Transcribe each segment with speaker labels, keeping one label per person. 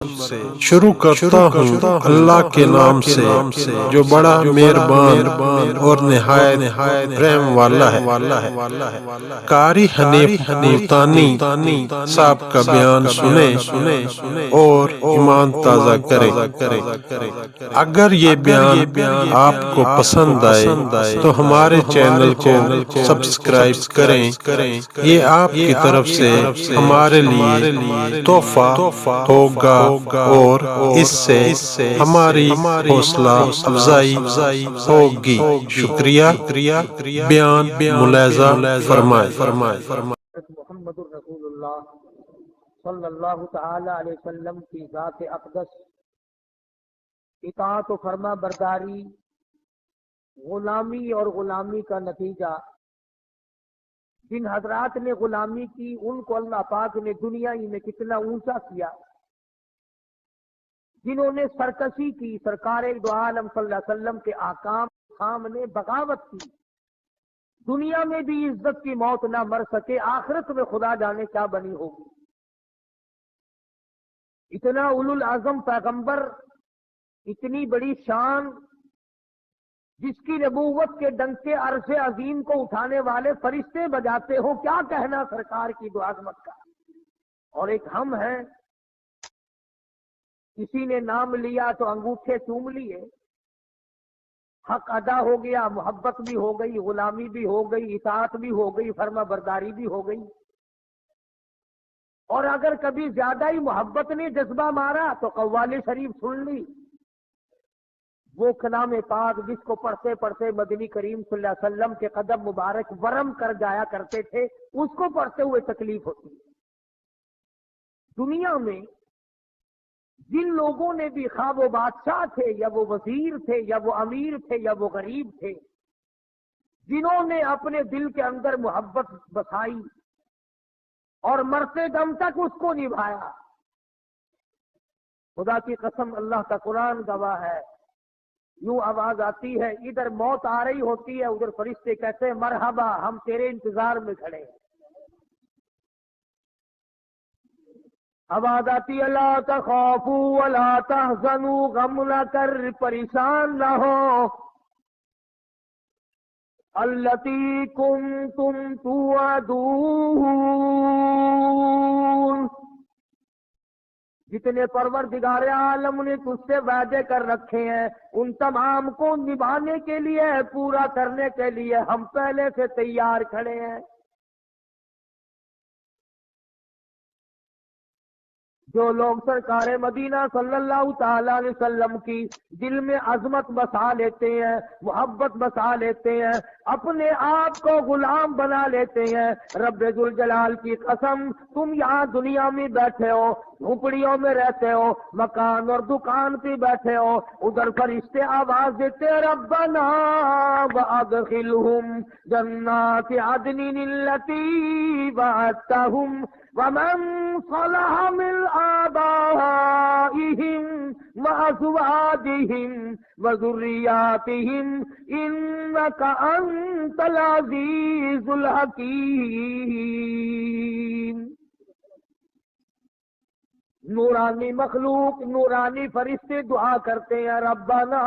Speaker 1: سے شروع کرتا ہوں اللہ کے نام سے جو بڑا مہربان اور نہایت رحم والا ہے۔ قاری حنیف ملتانی صاحب کا بیان سنیں اور ایمان تازہ کریں۔ اگر یہ بیان آپ کو پسند آئے تو ہمارے چینل کو سبسکرائب کریں، یہ آپ کی طرف سے ہمارے لیے تحفہ ہوگا اور اس سے ہماری حوصلہ افزائی ہوگی۔ شکریہ۔ بیان ملاحظہ فرمائیں۔
Speaker 2: محمد الرسول اللہ صلی اللہ تعالی علیہ وسلم کی ذات اقدس، اطاعت و فرما برداری، غلامی اور غلامی کا نتیجہ، جن حضرات نے غلامی کی ان کو اللہ پاک نے دنیا ہی میں کتنا اونچا کیا، جنہوں نے سرکشی کی، سرکار دو عالم صلی اللہ علیہ وسلم کے احکام سامنے بغاوت کی، دنیا میں بھی عزت کی موت نہ مر سکے، آخرت میں خدا جانے کیا بنی ہوگی۔ اتنا اولو العزم پیغمبر، اتنی بڑی شان، جس کی نبوت کے ڈنکے عرش عظیم کو اٹھانے والے فرشتے بجاتے ہو، کیا کہنا سرکار کی دو عظمت کا۔ اور ایک ہم ہیں، کسی نے نام لیا تو انگوٹھے چوم لیے، حق ادا ہو گیا، محبت بھی ہو گئی، غلامی بھی ہو گئی، اطاعت بھی ہو گئی، فرما برداری بھی ہو گئی۔ اور اگر کبھی زیادہ ہی محبت نے جذبہ مارا تو قوالی شریف سن لی، وہ کلام پاک جس کو پڑھتے پڑھتے مدنی کریم صلی اللہ علیہ وسلم کے قدم مبارک ورم کر جایا کرتے تھے، اس کو پڑھتے ہوئے تکلیف ہوتی ہے۔ دنیا میں جن لوگوں نے بھی، خواہ وہ بادشاہ تھے یا وہ وزیر تھے یا وہ امیر تھے یا وہ غریب تھے، جنہوں نے اپنے دل کے اندر محبت بسائی اور مرتے دم تک اس کو نبھایا، خدا کی قسم اللہ کا قرآن گواہ ہے، یوں آواز آتی ہے، ادھر موت آ رہی ہوتی ہے، ادھر فرشتے کہتے ہیں مرحبا، ہم تیرے انتظار میں کھڑے ہیں۔ آواز آتی ہے لا تخافوا ولا تحزنوا، غم نہ کر، پریشان نہ ہو، التی کنتم توعدون، جتنے پروردگار عالم نے تجھ سے وعدے کر رکھے ہیں ان تمام کو نبھانے کے لیے، پورا کرنے کے لیے ہم پہلے سے تیار کھڑے ہیں۔ جو لوگ سرکار مدینہ صلی اللہ تعالی علیہ وسلم کی دل میں عظمت بسا لیتے ہیں، محبت بسا لیتے ہیں، اپنے آپ کو غلام بنا لیتے ہیں، رب ذوالجلال کی قسم، تم یہاں دنیا میں بیٹھے ہو، جھونپڑیوں میں رہتے ہو، مکان اور دکان پہ بیٹھے ہو، ادھر فرشتے آواز دیتے ہیں ربنا وادخلہم جنات عدن التی وعدتہم ومن صلح من آبائهم وأزواجهم وذرياتهم إنك أنت العزيز الحكيم۔ نورانی مخلوق، نورانی فرشتے دعا کرتے ہیں ربنا،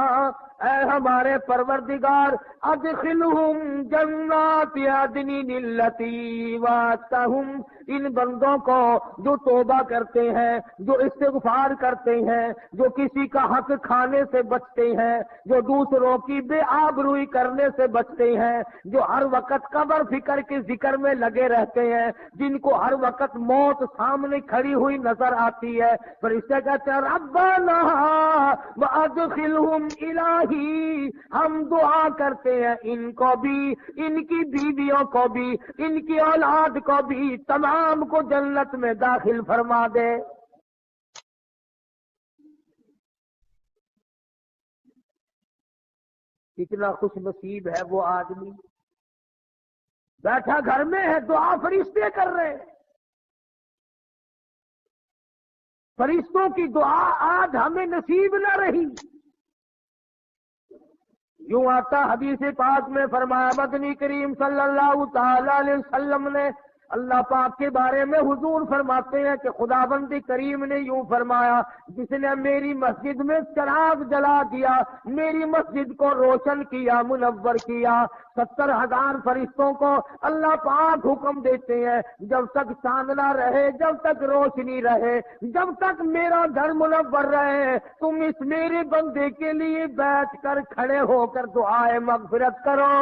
Speaker 2: اے ہمارے پروردگار، ادخلہم جنات عدن التی وعدتہم، ان بندوں کو جو توبہ کرتے ہیں، جو استغفار کرتے ہیں، جو کسی کا حق کھانے سے بچتے ہیں، جو دوسروں کی بے آبروئی کرنے سے بچتے ہیں، جو ہر وقت قبر فکر کے ذکر میں لگے رہتے ہیں، جن کو ہر وقت موت سامنے کھڑی ہوئی نظر آتی ہے، فرشتے کہتے ہیں ربنا وادخلہم الہی، ہم دعا کرتے ہیں ان کو بھی، ان کی بیویوں کو بھی، ان کی اولاد کو بھی، تمام کو جنت میں داخل فرما دے۔ کتنا خوش نصیب ہے وہ آدمی، بیٹھا گھر میں ہے، دعا فرشتے کر رہے ہیں۔ فرشتوں کی دعا آج ہمیں نصیب نہ رہی۔ یوں آتا حدیث پاک میں فرمایا، مدنی کریم صلی اللہ تعالی علیہ وسلم نے اللہ پاک کے بارے میں حضور فرماتے ہیں کہ خداوند کریم نے یوں فرمایا، جس نے میری مسجد میں چراغ جلا دیا، میری مسجد کو روشن کیا، منور کیا، 70,000 فرشتوں کو اللہ پاک حکم دیتے ہیں جب تک چاندنا رہے، جب تک روشنی رہے، جب تک میرا گھر منور رہے، تم اس میرے بندے کے لیے بیٹھ کر کھڑے ہو کر دعائے مغفرت کرو۔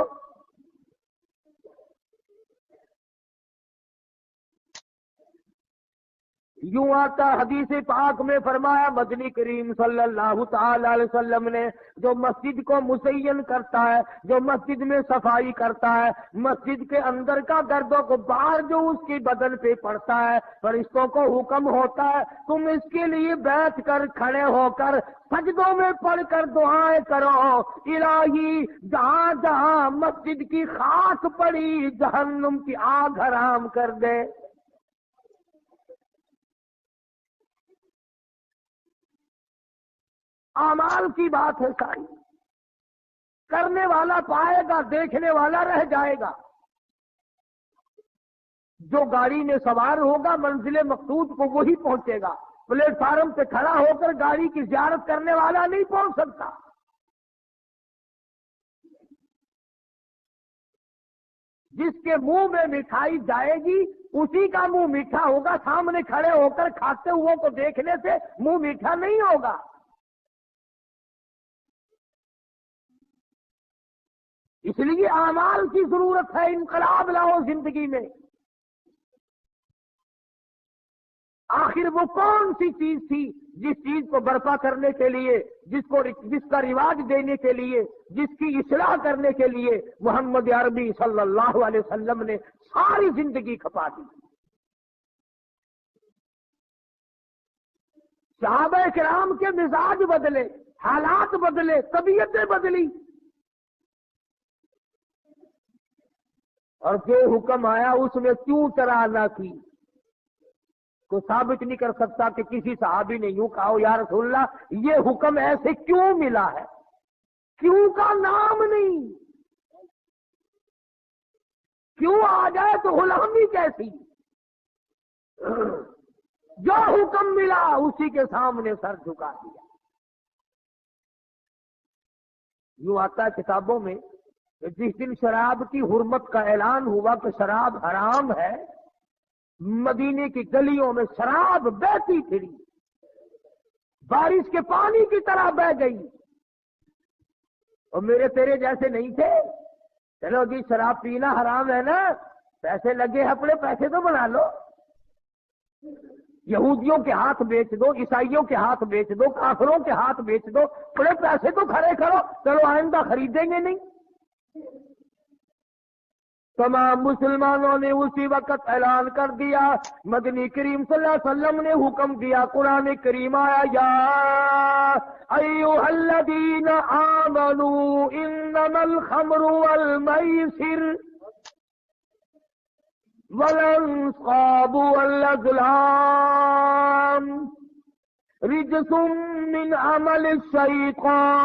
Speaker 2: یوں آتا حدیث پاک میں فرمایا مدنی کریم صلی اللہ تعالی علیہ وسلم نے، جو مسجد کو مزین کرتا ہے، جو مسجد میں صفائی کرتا ہے، مسجد کے اندر کا گرد و غبار جو اس کی بدن پہ پڑتا ہے، فرشتوں کو حکم ہوتا ہے تم اس کے لیے بیٹھ کر کھڑے ہو کر سجدوں میں پڑھ کر دعائیں کرو، الہی جہاں جہاں مسجد کی خاک پڑی جہنم کی آگ حرام کر دے۔ اعمال کی بات ہے ساری، کرنے والا پائے گا، دیکھنے والا رہ جائے گا۔ جو گاڑی میں سوار ہوگا منزل مقصود کو وہی پہنچے گا، پلیٹ فارم پہ کھڑا ہو کر گاڑی کی زیارت کرنے والا نہیں پہنچ سکتا۔ جس کے منہ میں مٹھائی جائے گی اسی کا منہ میٹھا ہوگا، سامنے کھڑے ہو کر کھاتے ہوئے کو دیکھنے سے منہ میٹھا نہیں ہوگا۔ اس لیے اعمال کی ضرورت ہے، انقلاب لاؤ زندگی میں۔ آخر وہ کون سی چیز تھی جس چیز کو برپا کرنے کے لیے، جس کا رواج دینے کے لیے، جس کی اصلاح کرنے کے لیے محمد عربی صلی اللہ علیہ وسلم نے ساری زندگی کھپا دی۔ صحابہ کرام کے مزاج بدلے، حالات بدلے، طبیعتیں بدلی، اور جو حکم آیا اس میں کیوں ترانہ کی؟ کوئی ثابت نہیں کر سکتا کہ کسی صحابی نے یوں کہا یا رسول اللہ یہ حکم ایسے کیوں ملا ہے، کیوں کا نام نہیں، کیوں آ جائے تو غلامی کیسی؟ جو حکم ملا اسی کے سامنے سر جھکا دیا۔ یوں آتا ہے کتابوں میں کہ جس دن شراب کی حرمت کا اعلان ہوا کہ شراب حرام ہے، مدینے کی گلیوں میں شراب بہتی پھری، بارش کے پانی کی طرح بہ گئی، اور میرے تیرے جیسے نہیں تھے، چلو جی شراب پینا حرام ہے نا، پیسے لگے اپنے پیسے تو بنا لو، یہودیوں کے ہاتھ بیچ دو، عیسائیوں کے ہاتھ بیچ دو، کافروں کے ہاتھ بیچ دو، بڑے پیسے تو کھڑے کرو، چلو آئندہ خریدیں گے نہیں۔ تمام مسلمانوں نے اسی وقت اعلان کر دیا، مدنی کریم صلی اللہ علیہ وسلم نے حکم دیا، قرآن کریم آیا، یا ایھا الذین آمنوا انما الخمر والمیسر والانصاب والازلام رجس من عمل الشیطان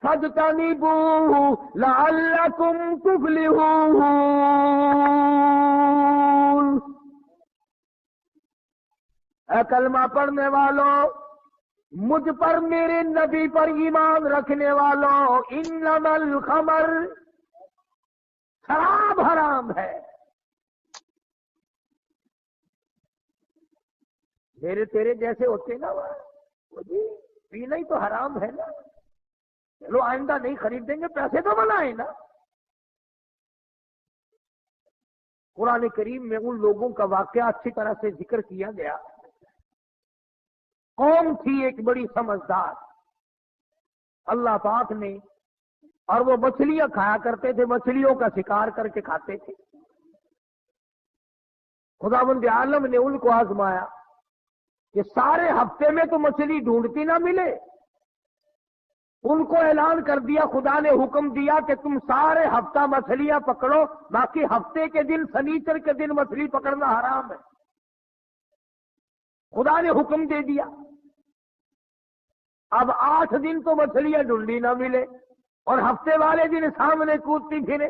Speaker 2: فاجتنبوه لعلکم تفلحون۔ اے کلمہ پڑھنے والوں، مجھ پر میرے نبی پر ایمان رکھنے والوں، انما الخمر، شراب حرام ہے۔ میرے تیرے جیسے ہوتے نا وہ جی پینا ہی تو حرام ہے نا، چلو آئندہ نہیں خریدیں گے، پیسے تو بنائیں نا۔ قرآن کریم میں ان لوگوں کا واقعہ اچھی طرح سے ذکر کیا گیا۔ قوم تھی ایک بڑی سمجھدار، اللہ پاک نے، اور وہ مچھلیاں کھایا کرتے تھے، مچھلیوں کا شکار کر کے کھاتے تھے۔ خداوند عالم نے ان کو آزمایا کہ سارے ہفتے میں تو مچھلی ڈھونڈتی نہ ملے، ان کو اعلان کر دیا، خدا نے حکم دیا کہ تم سارے ہفتہ مچھلیاں پکڑو، باقی ہفتے کے دن سنیچر کے دن مچھلی پکڑنا حرام ہے۔ خدا نے حکم دے دیا۔ اب 8 دن تو مچھلیاں ڈھونڈی نہ ملے، اور ہفتے والے دن سامنے کودتی پھرے۔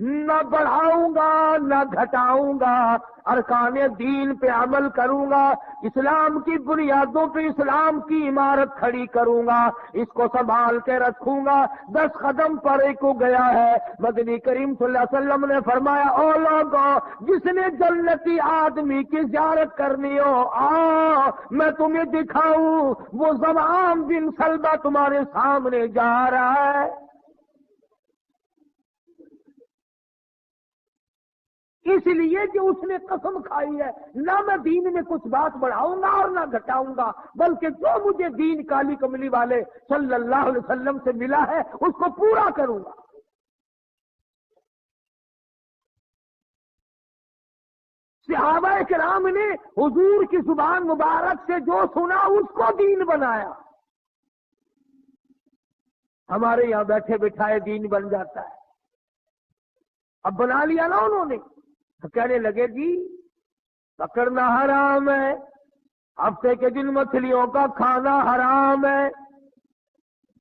Speaker 2: نہ بڑھاؤں گا نہ گھٹاؤں گا، ارکان دین پہ عمل کروں گا، اسلام کی بنیادوں پہ اسلام کی عمارت کھڑی کروں گا، اس کو سنبھال کے رکھوں گا۔ 10 قدم پڑے کو گیا ہے، مدنی کریم صلی اللہ علیہ وسلم نے فرمایا، او لوگو جس نے جنتی آدمی کی زیارت کرنی ہو میں تمہیں دکھاؤں، وہ زمعام بن سلبہ تمہارے سامنے جا رہا ہے۔ اس لیے کہ اس نے قسم کھائی ہے، نہ میں دین میں کچھ بات بڑھاؤں گا اور نہ گھٹاؤں گا، بلکہ جو مجھے دین کالی کملی والے صلی اللہ علیہ وسلم سے ملا ہے اس کو پورا کروں گا۔ صحابہ کرام نے حضور کی زبان مبارک سے جو سنا اس کو دین بنایا۔ ہمارے یہاں بیٹھے بٹھائے دین بن جاتا ہے، اب بنا لیا نا انہوں نے، تو کہنے لگے جی پکڑنا حرام ہے، ہفتے کے دن مچھلیوں کا کھانا حرام ہے،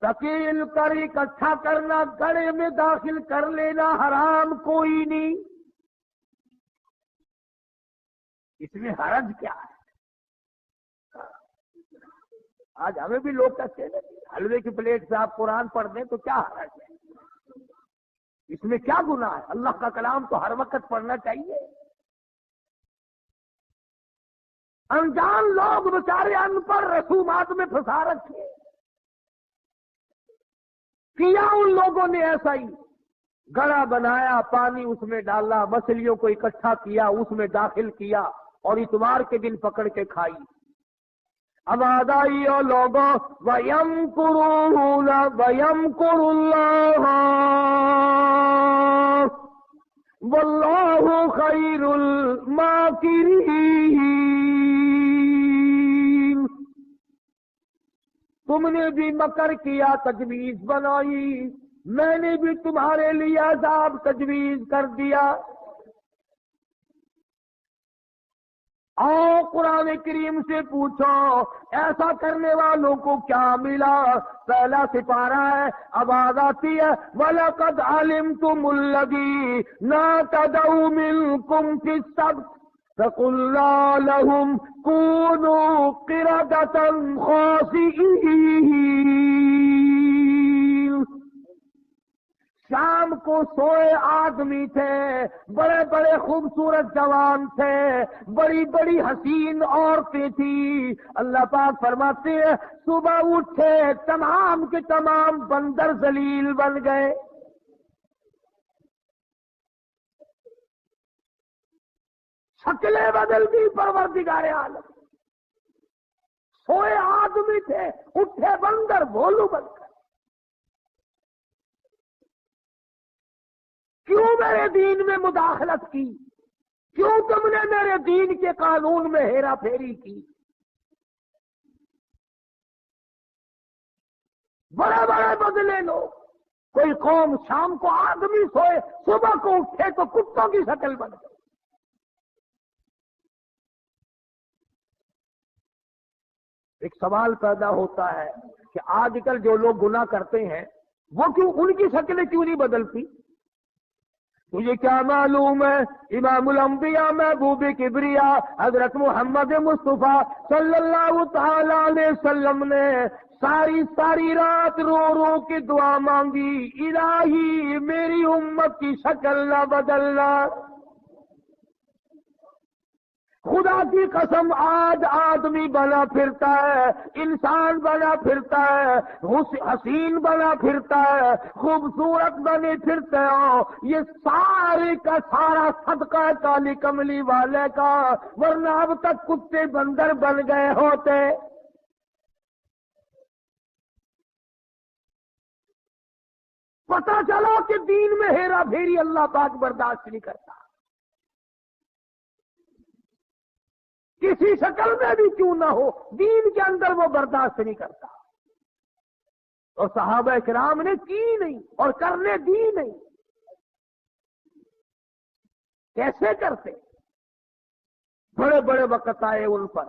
Speaker 2: تکیل کر اکٹھا کرنا گڑے میں داخل کر لینا حرام کوئی نہیں، اس میں حرج کیا ہے؟ آج ہمیں بھی لوگ کہتے ہیں حلوے کی پلیٹ سے آپ قرآن پڑھ دیں تو کیا حرج ہے، اس میں کیا گناہ ہے؟ اللہ کا کلام تو ہر وقت پڑھنا چاہیے۔ انجان لوگ بیچارے ان پڑھ رسومات میں پھنسا رکھے، کیا ان لوگوں نے ایسا ہی گڑا بنایا، پانی اس میں ڈالا، مچھلیوں کو اکٹھا کیا، اس میں داخل کیا اور اتوار کے دن پکڑ کے کھائی۔ اب آدائی اور لوگوں وَيَمْكُرُونَ وَيَمْكُرُ اللَّهُ وَاللَّهُ خَيْرُ الْمَاكِرِينَ۔ تم نے بھی مکر کیا، تجویز بنائی، میں نے بھی تمہارے لیے عذاب تجویز کر دیا۔ آؤ قرآن کریم سے پوچھو ایسا کرنے والوں کو کیا ملا؟ پہلا سپارہ ہے، آواز آتی ہے وَلَقَدْ عَلِمْتُمُ الَّذِينَ اعْتَدَوْا مِنْكُمْ فِي السَّبْتِ فَقُلْنَا لَهُمْ كُونُوا قِرَدَةً خَاسِئِينَ۔ شام کو سوئے آدمی تھے، بڑے بڑے خوبصورت جوان تھے، بڑی بڑی حسین عورتیں تھیں، اللہ پاک فرماتے ہیں صبح اٹھے تمام کے تمام بندر ذلیل بن گئے۔ شکلیں بدل گئی پروردگار عالم، سوئے آدمی تھے اٹھے بندر بھولو بن گئے۔ کیوں میرے دین میں مداخلت کی؟ کیوں تم نے میرے دین کے قانون میں ہیرا پھیری کی؟ بڑے بڑے بدلے لوگ، کوئی قوم شام کو آدمی سوئے صبح کو اٹھے تو کتوں کی شکل بن گئی۔ ایک سوال پیدا ہوتا ہے کہ آج کل جو لوگ گناہ کرتے ہیں وہ کیوں، ان کی شکلیں کیوں نہیں بدلتی؟ تجھے کیا معلوم ہے امام الانبیاء محبوب کبریا حضرت محمد مصطفیٰ صلی اللہ تعالی علیہ وسلم نے ساری رات رو رو کے دعا مانگی، الہی میری امت کی شکل نہ بدلنا۔ خدا کی قسم آج آدمی بنا پھرتا ہے، انسان بنا پھرتا ہے، حسین بنا پھرتا ہے، خوبصورت بنے پھرتے ہو، یہ سارے کا سارا صدقہ کالی کملی والے کا، ورنہ اب تک کتے بندر بن گئے ہوتے۔ پتہ چلا کہ دین میں ہیرا پھیری اللہ پاک برداشت نہیں کرتا، کسی شکل میں بھی کیوں نہ ہو، دین کے اندر وہ برداشت نہیں کرتا۔ اور صحابہ کرام نے کی نہیں اور کرنے دی نہیں۔ کیسے کرتے؟ بڑے بڑے وقت آئے ان پر،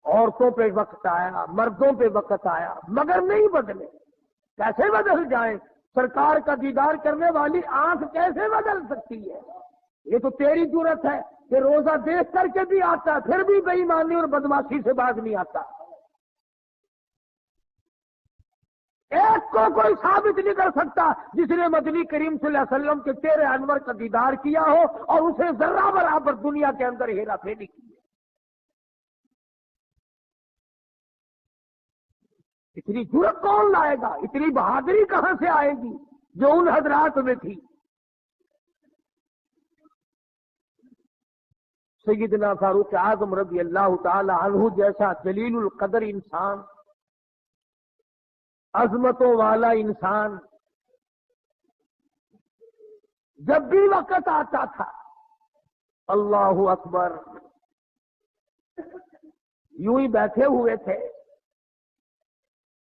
Speaker 2: عورتوں پہ وقت آیا، مردوں پہ وقت آیا، مگر نہیں بدلے۔ کیسے بدل جائیں؟ سرکار کا دیدار کرنے والی آنکھ کیسے بدل سکتی ہے؟ یہ تو تیری جرت ہے کہ روزہ دیکھ کر کے بھی آتا ہے پھر بھی بے ایمانی اور بدماشی سے باز نہیں آتا۔ ایک کو کوئی ثابت نہیں کر سکتا جس نے مدنی کریم صلی اللہ علیہ وسلم کے چہرے انور کا دیدار کیا ہو اور اسے ذرہ برابر دنیا کے اندر ہیرا پھیری کی ہے۔ اتنی جرت کون لائے گا؟ اتنی بہادری کہاں سے آئے گی جو ان حضرات میں تھی؟ سیدنا فاروق اعظم رضی اللہ تعالی عنہ جیسا جلیل القدر انسان، عظمتوں والا انسان، جب بھی وقت آتا تھا اللہ اکبر یوں ہی بیٹھے ہوئے تھے،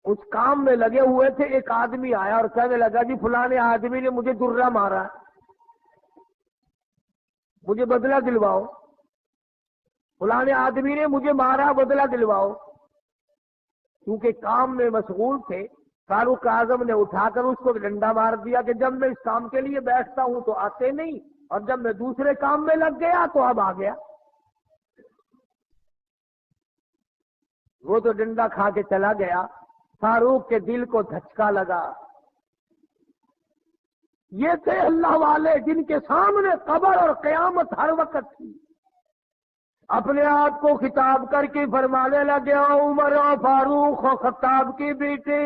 Speaker 2: اس کام میں لگے ہوئے تھے، ایک آدمی آیا اور کہنے لگا جی فلانے آدمی نے مجھے درہ مارا، مجھے بدلہ دلواؤ، فلانے آدمی نے مجھے مارا، بدلہ دلواؤ۔ کیونکہ کام میں مشغول تھے، فاروق اعظم نے اٹھا کر اس کو ڈنڈا مار دیا کہ جب میں اس کام کے لیے بیٹھتا ہوں تو آتے نہیں، اور جب میں دوسرے کام میں لگ گیا تو اب آ گیا۔ وہ تو ڈنڈا کھا کے چلا گیا، فاروق کے دل کو دھچکا لگا۔ یہ تھے اللہ والے جن کے سامنے قبر اور قیامت ہر وقت تھی۔ اپنے آپ کو خطاب کر کے فرمانے لگے عمر و فاروق و خطاب کے بیٹے،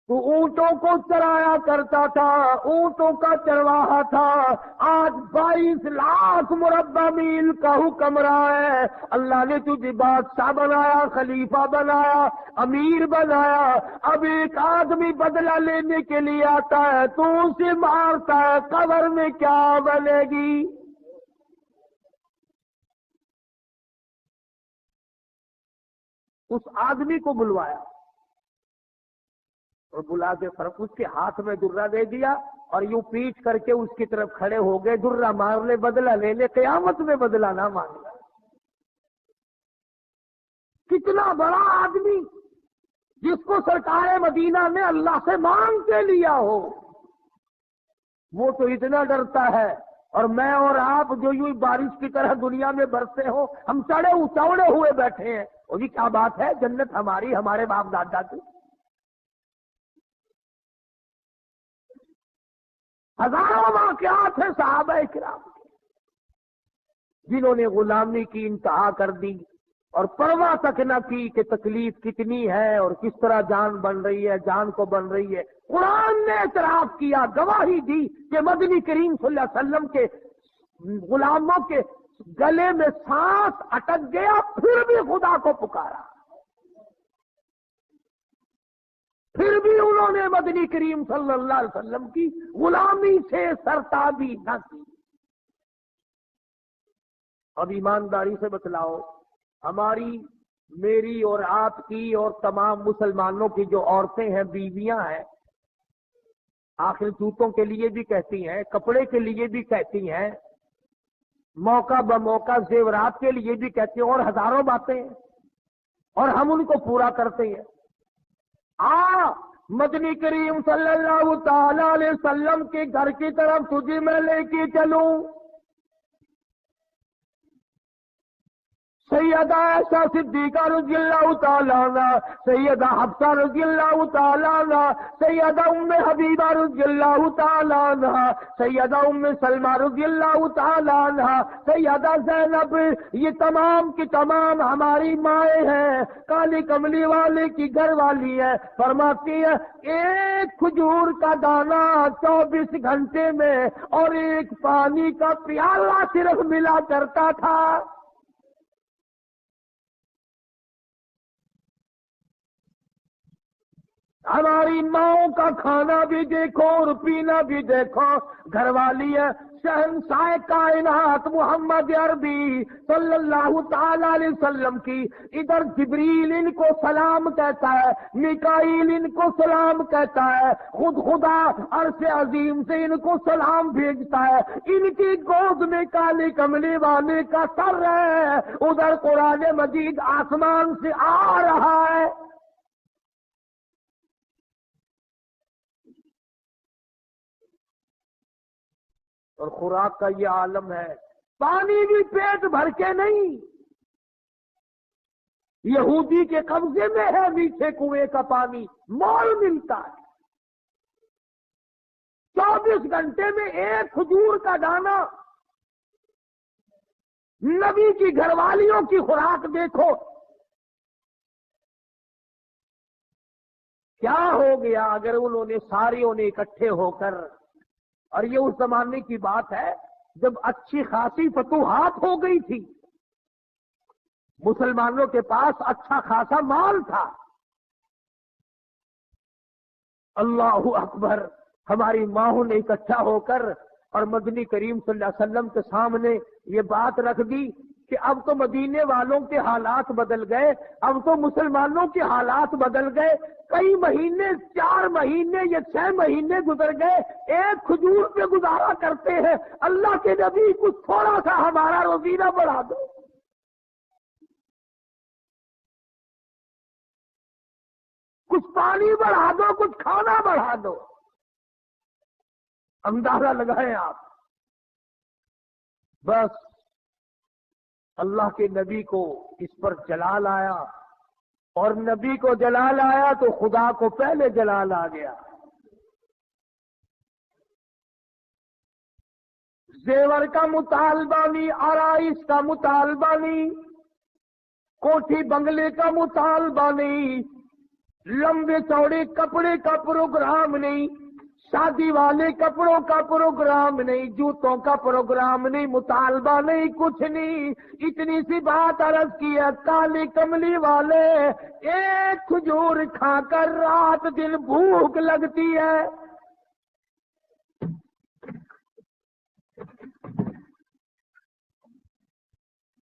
Speaker 2: تو اونٹوں کو چرایا کرتا تھا، اونٹوں کا چرواہا تھا، آج 22 لاکھ مربع میل کا حکمراں ہے، اللہ نے تجھے بادشاہ بنایا، خلیفہ بنایا، امیر بنایا، اب ایک آدمی بدلہ لینے کے لیے آتا ہے تو اسے مارتا ہے، قبر میں کیا بنے گی؟ اس آدمی کو بلوایا اور بلا کے فرق اس کے ہاتھ میں درہ دے دیا اور یوں پیٹ کر کے اس کی طرف کھڑے ہو گئے، درہ مار لے بدلہ لے لے، قیامت میں بدلہ نہ مانگا۔ کتنا بڑا آدمی جس کو سرکار مدینہ نے اللہ سے مانگ کے لیا ہو، وہ تو اتنا ڈرتا ہے، اور میں اور آپ جو یوں بارش کی طرح دنیا میں برسے ہو، ہم چوڑے ہوئے بیٹھے ہیں، وہ بھی کیا بات ہے، جنت ہماری، ہمارے باپ دادا کی۔ ہزاروں واقعات ہیں صحابہ کرام کے جنہوں نے غلامی کی انتہا کر دی اور پرواہ تک نہ کی کہ تکلیف کتنی ہے اور کس طرح جان بن رہی ہے، جان کو بن رہی ہے۔ قرآن نے اعتراف کیا، گواہی دی کہ مدنی کریم صلی اللہ علیہ وسلم کے غلاموں کے گلے میں سانس اٹک گیا، پھر بھی خدا کو پکارا، پھر بھی انہوں نے مدنی کریم صلی اللہ علیہ وسلم کی غلامی سے سرتابی نہ کی۔ اب ایمانداری سے بتلاؤ، ہماری، میری اور آپ کی اور تمام مسلمانوں کی جو عورتیں ہیں، بیویاں ہیں، آخر جوتوں کے لیے بھی کہتی ہیں، کپڑے کے لیے بھی کہتی ہیں، موقع بموقع زیورات کے لیے بھی کہتی ہیں، اور ہزاروں باتیں ہیں، اور ہم ان کو پورا کرتے ہیں۔ مدنی کریم صلی اللہ تعالی علیہ وسلم کے گھر کی طرف تجھے میں لے کے چلوں۔ سیدہ عائشہ صدیقہ رضی اللہ تعالیٰ عنہ، سیدہ حفصہ رضی اللہ تعالیٰ عنہ، سیدہ ام حبیبہ رضی اللہ تعالیٰ عنہ، سیدہ ام سلمہ رضی اللہ تعالیٰ عنہ، سیدہ زینب، یہ تمام کی تمام ہماری مائیں ہیں، کالی کملی والے کی گھر والی ہے۔ فرماتی ہے ایک کھجور کا دانہ 24 گھنٹے میں اور ایک پانی کا پیالہ صرف ملا کرتا تھا۔ ہماری ماؤں کا کھانا بھی دیکھو اور پینا بھی دیکھو، گھر والی ہے شہنشاہ کائنات محمد عربی صلی اللہ تعالی علیہ وسلم کی، ادھر جبریل ان کو سلام کہتا ہے، میکائیل ان کو سلام کہتا ہے، خود خدا عرش عظیم سے ان کو سلام بھیجتا ہے، ان کی گود میں کالی کملی والے کا سر ہے، ادھر قرآن مجید آسمان سے آ رہا ہے۔ اور خوراک کا یہ عالم ہے. پانی بھی پیٹ بھر کے نہیں، یہودی کے قبضے میں ہے میٹھے کنویں کا پانی، مول ملتا ہے. 24 گھنٹے میں ایک کھجور کا دانہ. نبی کی گھر والیوں کی خوراک دیکھو. کیا ہو گیا اگر انہوں نے ساریوں نے اکٹھے ہو کر، اور یہ اس زمانے کی بات ہے جب اچھی خاصی فتوحات ہو گئی تھی، مسلمانوں کے پاس اچھا خاصا مال تھا. اللہ اکبر. ہماری ماؤں نے اکٹھا ہو کر اور مدنی کریم صلی اللہ علیہ وسلم کے سامنے یہ بات رکھ دی کہ اب تو مدینے والوں کے حالات بدل گئے، اب تو مسلمانوں کے حالات بدل گئے. کئی مہینے، 4 مہینے یا 6 مہینے گزر گئے، ایک کھجور پہ گزارا کرتے ہیں. اللہ کے نبی کچھ تھوڑا سا ہمارا روزینہ بڑھا دو. کچھ پانی بڑھا دو، کچھ کھانا بڑھا دو. اندازہ لگائیں آپ. بس اللہ کے نبی کو اس پر جلال آیا، اور نبی کو جلال آیا تو خدا کو پہلے جلال آ گیا. زیور کا مطالبہ نہیں، آرائش کا مطالبہ نہیں، کوٹھی بنگلے کا مطالبہ نہیں، لمبے چوڑے کپڑے کا پروگرام نہیں، شادی والے کپڑوں کا پروگرام نہیں، جوتوں کا پروگرام نہیں، مطالبہ نہیں، کچھ نہیں. اتنی سی بات عرض کی ہے، کالی کملی والے ایک کھجور کھا کر رات دن بھوک لگتی ہے.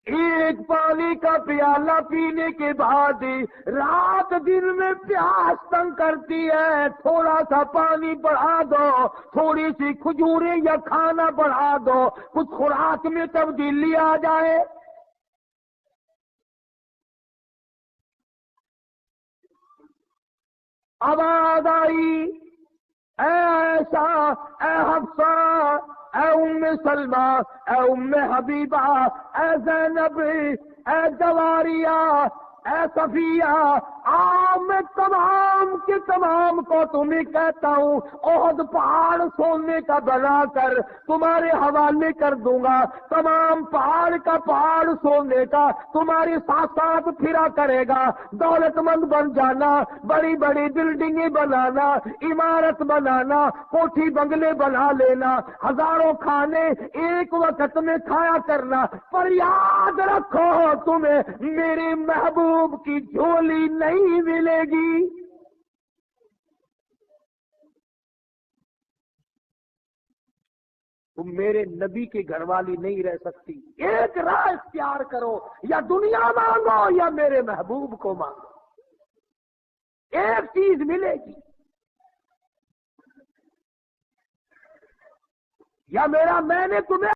Speaker 2: ایک پانی کا پیالہ پینے کے بعد رات دن میں پیاس تنگ کرتی ہے. تھوڑا سا پانی بڑھا دو، تھوڑی سی کھجوریں یا کھانا بڑھا دو، کچھ خوراک میں تبدیلی آ جائے. آواز آئی، اے عائشہ، اے حفصہ، اے ام سلمہ، اے ام حبیبہ، اے زینب، اے جواریہ، اے صفیہ، میں تمام کے تمام کو تمہیں کہتا ہوں، احد پہاڑ سونے کا بنا کر تمہارے حوالے کر دوں گا. تمام پہاڑ کا پہاڑ سونے کا تمہارے ساتھ ساتھ پھرا کرے گا. دولت مند بن جانا، بڑی بڑی بلڈنگیں بنانا، عمارت بنانا، کوٹھی بنگلے بنا لینا، ہزاروں کھانے ایک وقت میں کھایا کرنا. پر یاد رکھو تمہیں میرے محبوب کی جھولی نہیں ملے گی. تم میرے نبی کی گھر والی نہیں رہ سکتی. ایک راہ اختیار کرو، یا دنیا مانگو یا میرے محبوب کو مانگو. ایک چیز ملے گی، یا میں نے تمہیں